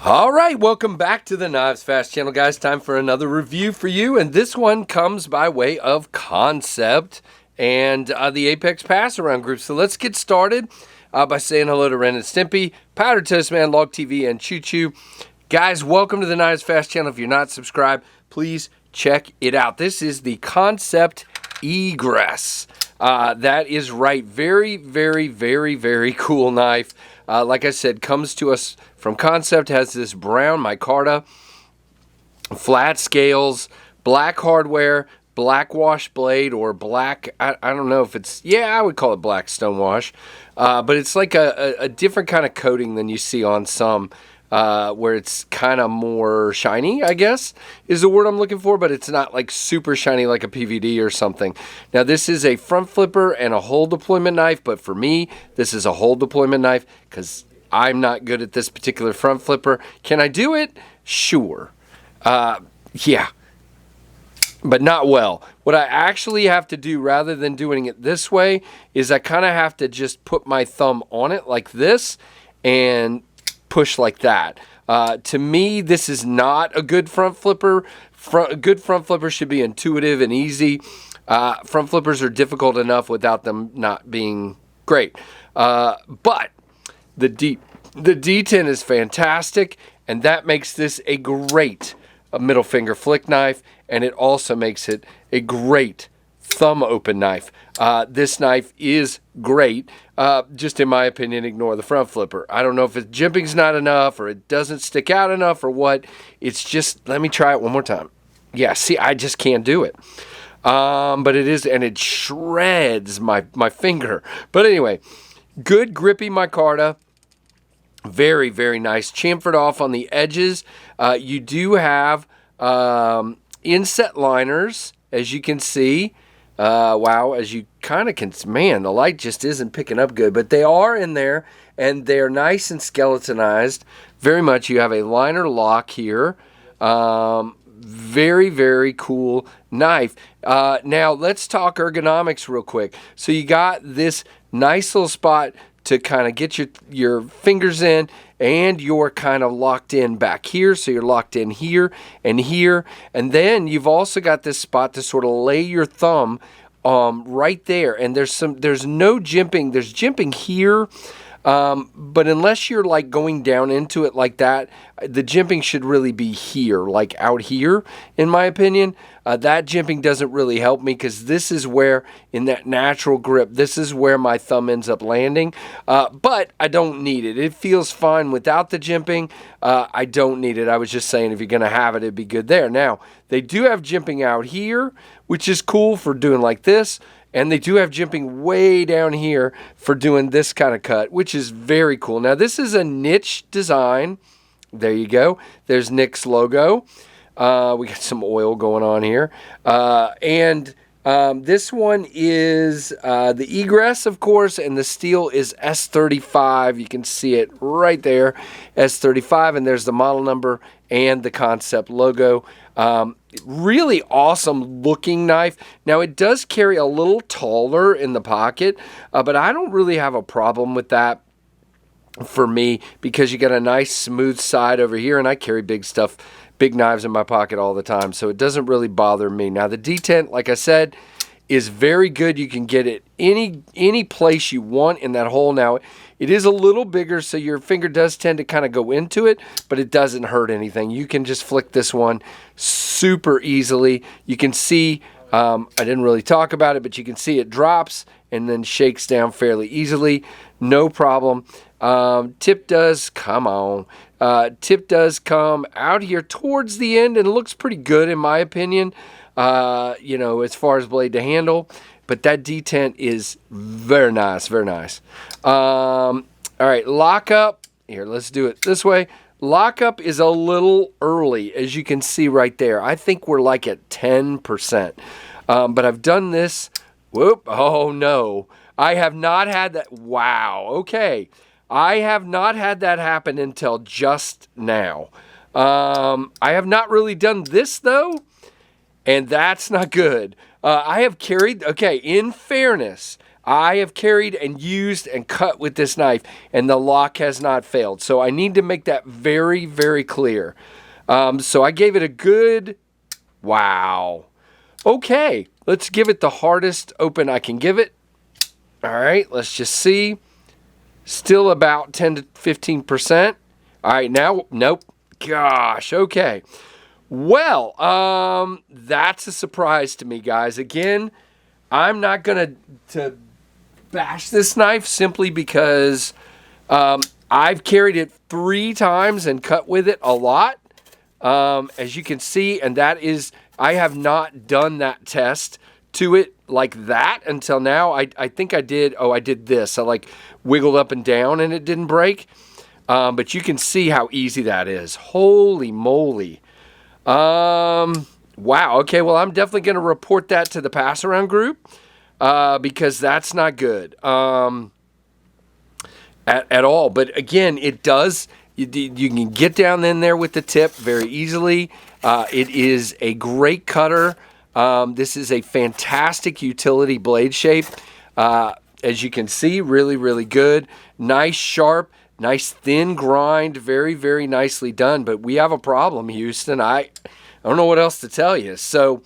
All right, welcome back to the KnivesFAST channel, guys. Time for another review for you, and this one comes by way of Kansept and the Apex Pass-Around group. So let's get started by saying hello to Ren and Stimpy, Powder Toast Man, Log TV, and Choo Choo. Guys, welcome to the KnivesFAST channel. If you're not subscribed, please check it out. This is the Kansept Egress. That is right. Very, very, very, very cool knife. Like I said, comes to us from Kansept, has this brown micarta, flat scales, black hardware, black wash blade, or black, I don't know if it's, I would call it black stonewash. But it's like a different kind of coating than you see on some, where it's kind of more shiny, I guess, is the word I'm looking for, but it's not like super shiny like a PVD or something. Now, this is a front flipper and a hole deployment knife, but for me, this is a hole deployment knife because I'm not good at this particular front flipper. Can I do it? Sure. Yeah. But not well. What I actually have to do, rather than doing it this way, is I kind of have to just put my thumb on it like this and push like that. To me, this is not a good front flipper. A good front flipper should be intuitive and easy. Front flippers are difficult enough without them not being great. But the D10 is fantastic, and that makes this a great middle finger flick knife, and it also makes it a great thumb open knife. This knife is great. Just in my opinion, ignore the front flipper. I don't know if it's jimping's not enough, or it doesn't stick out enough, or what. It's just, let me try it one more time. Yeah, see, I just can't do it. But it is, and it shreds my finger. But anyway, good grippy micarta. Very, very nice. Chamfered off on the edges. You do have inset liners, as you can see. Wow, as you kind of can, man, the light just isn't picking up good, but they are in there, and they're nice and skeletonized. Very much. You have a liner lock here. Very, very cool knife. Now, let's talk ergonomics real quick. So you got this nice little spot to kind of get your fingers in, and you're kind of locked in back here, so you're locked in here, and then you've also got this spot to sort of lay your thumb right there, and there's no jimping. There's jimping here, but unless you're like going down into it like that, the jimping should really be here, like out here, in my opinion. That jimping doesn't really help me because this is where, in that natural grip, this is where my thumb ends up landing. But I don't need it. It feels fine without the jimping. I don't need it. I was just saying if you're going to have it, it'd be good there. Now, they do have jimping out here, which is cool for doing like this. And they do have jimping way down here for doing this kind of cut, which is very cool. Now, this is a Nitch design. There you go. There's Nick's logo. We got some oil going on here. This one is the Egress, of course, and the steel is S35. You can see it right there, S35, and there's the model number and the Kansept logo. Really awesome looking knife. Now, it does carry a little taller in the pocket, but I don't really have a problem with that for me because you got a nice smooth side over here, and I carry big stuff, big knives in my pocket all the time, so it doesn't really bother me. Now, the D10, like I said, is very good. You can get it any place you want in that hole. Now, it is a little bigger, so your finger does tend to kind of go into it, but it doesn't hurt anything. You can just flick this one super easily. You can see, I didn't really talk about it, but you can see it drops and then shakes down fairly easily. No problem. Tip does come out here towards the end and looks pretty good in my opinion, as far as blade to handle. But that D10 is very nice, very nice. All right, lockup. Here, let's do it this way. Lockup is a little early, as you can see right there. I think we're like at 10%. But I've done this. Whoop, oh no. I have not had that. Wow, okay. I have not had that happen until just now. I have not really done this, though, and that's not good. I have carried, okay, in fairness, I have carried and used and cut with this knife, and the lock has not failed. So I need to make that very, very clear. So I gave it a good, wow. Okay, let's give it the hardest open I can give it. All right, let's just see. Still about 10 to 15%. All right, now, nope. Gosh, okay. Well, that's a surprise to me, guys. Again, I'm not going to bash this knife simply because I've carried it 3 times and cut with it a lot, as you can see, and that is, I have not done that test to it like that until now. I think I did, I did this. I like wiggled up and down and it didn't break. But you can see how easy that is. Holy moly. Wow. Okay, well, I'm definitely going to report that to the pass around group because that's not good at all. But again, it does, you can get down in there with the tip very easily. It is a great cutter. This is a fantastic utility blade shape. As you can see, really, really good. Nice, sharp. Nice thin grind, very, very nicely done. But we have a problem, Houston. I don't know what else to tell you. So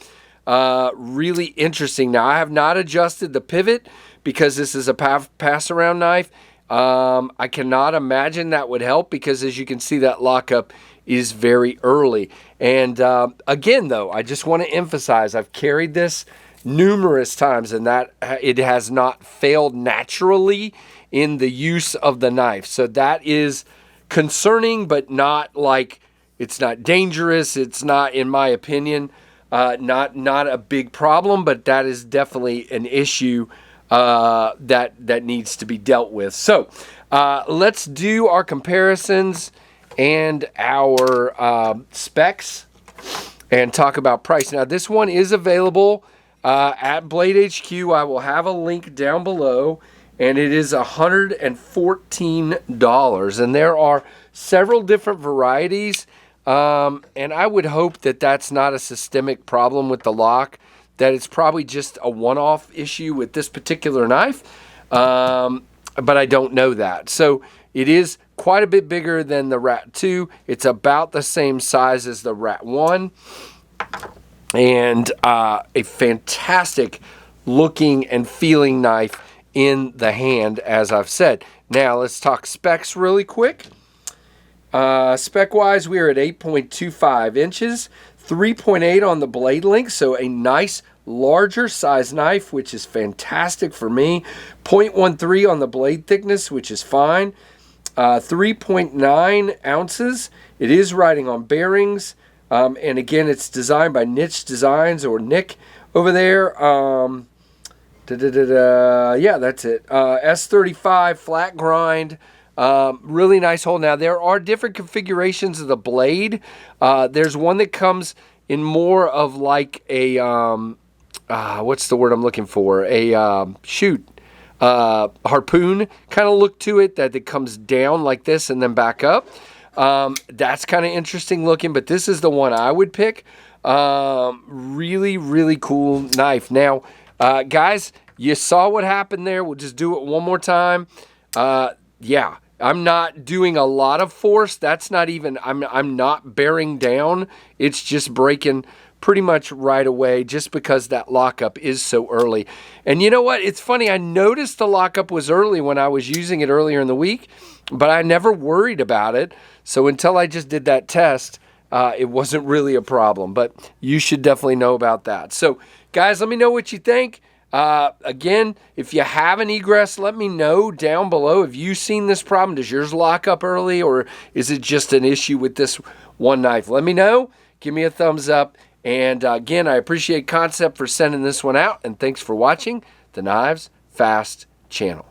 really interesting. Now, I have not adjusted the pivot because this is a pass-around knife. I cannot imagine that would help because, as you can see, that lockup is very early. And again, though, I just want to emphasize I've carried this numerous times and that it has not failed naturally in the use of the knife. So that is concerning, but not like, it's not dangerous. It's not, in my opinion, not a big problem, but that is definitely an issue that needs to be dealt with. So let's do our comparisons and our specs and talk about price. Now, this one is available at Blade HQ. I will have a link down below. And it is $114. And there are several different varieties. And I would hope that that's not a systemic problem with the lock, that it's probably just a one-off issue with this particular knife. But I don't know that. So it is quite a bit bigger than the Rat 2. It's about the same size as the Rat 1. And a fantastic looking and feeling knife in the hand, as I've said. Now let's talk specs really quick. Spec wise, we are at 8.25 inches, 3.8 on the blade length, so a nice larger size knife, which is fantastic for me. 0.13 on the blade thickness, which is fine. 3.9 ounces. It is riding on bearings, and again, it's designed by Nitch Designs, or Nick over there. Yeah, that's it. S35 flat grind. Really nice hole. Now, there are different configurations of the blade. There's one that comes in more of like a, what's the word I'm looking for? A harpoon kind of look to it, that it comes down like this and then back up. That's kind of interesting looking, but this is the one I would pick. Really, really cool knife. Now, guys, you saw what happened there. We'll just do it one more time. Yeah, I'm not doing a lot of force. That's not even, I'm not bearing down. It's just breaking pretty much right away just because that lockup is so early. And you know what? It's funny. I noticed the lockup was early when I was using it earlier in the week, but I never worried about it. So until I just did that test, it wasn't really a problem. But you should definitely know about that. So, guys, let me know what you think. Again, if you have an egress, let me know down below. Have you seen this problem? Does yours lock up early, or is it just an issue with this one knife? Let me know. Give me a thumbs up. And again, I appreciate Kansept for sending this one out. And thanks for watching the Knives Fast channel.